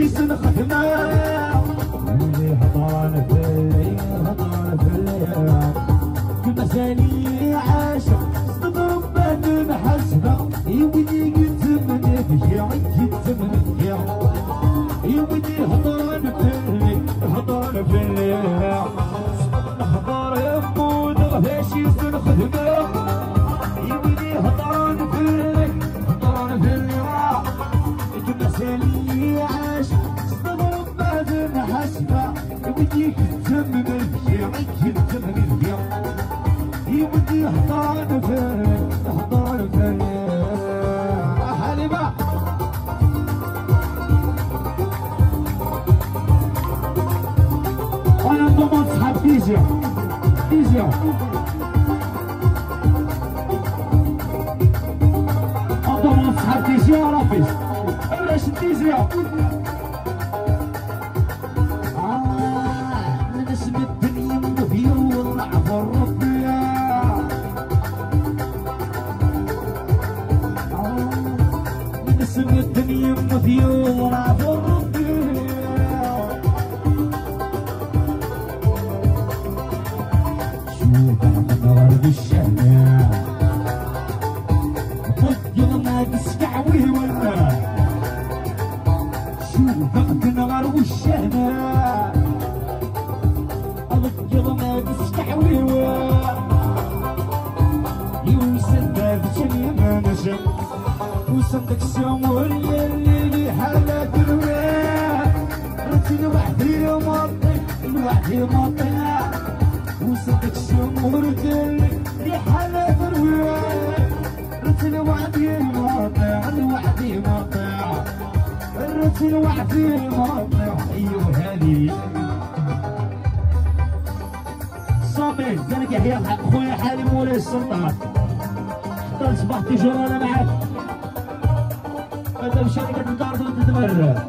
شيس الخدمة اللي هضران في الليل كما سالي عاشق صدق بان محسبة يودي قلت من فيا قلت من فيا يودي هضران في الليل هضر يمود غفا شيس الخدمة يودي هضران في الليل كما سالي عاشق صدق بان محسبة يودي قلت من فيا قلت من فيا يودي هضران في حليبة انا انضمت صحاب ديزيا انضمت صحاب ديزيا رافيس علاش ديزيا نسمة الدنيا مضيا ونعرف ربي نسمة الدنيا مضيا ونعرف ربي شوف الغرب الشهناء طيب ما تسكعوي ولا شوف الغرب الشهناء طيب ما تسكعوي يوسف بابتني ما نجم وصدق السمور اللي حالة الرواح رتي لوحدي مطيع وصدق السمور اللي حالة الرواح رتي لوحدي مطيع رتي لوحدي مطيع ايوه هذه صافي قالك يحيى خويا حالي مولاي السلطان حتى الصباح تيجور انا معاك مادام شركة الدار وتتمرر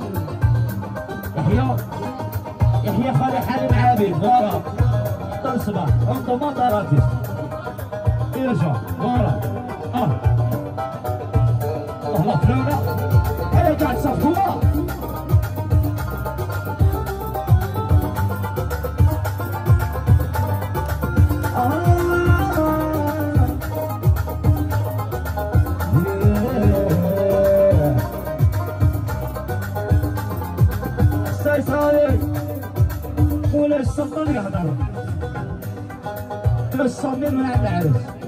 يحيى خالي حالي معابد ورا حتى الصباح انت ما طراتي ارجع ورا الله فلونا انا قاعد صفوها ولا السلطان يهضر الصميم من عند العرس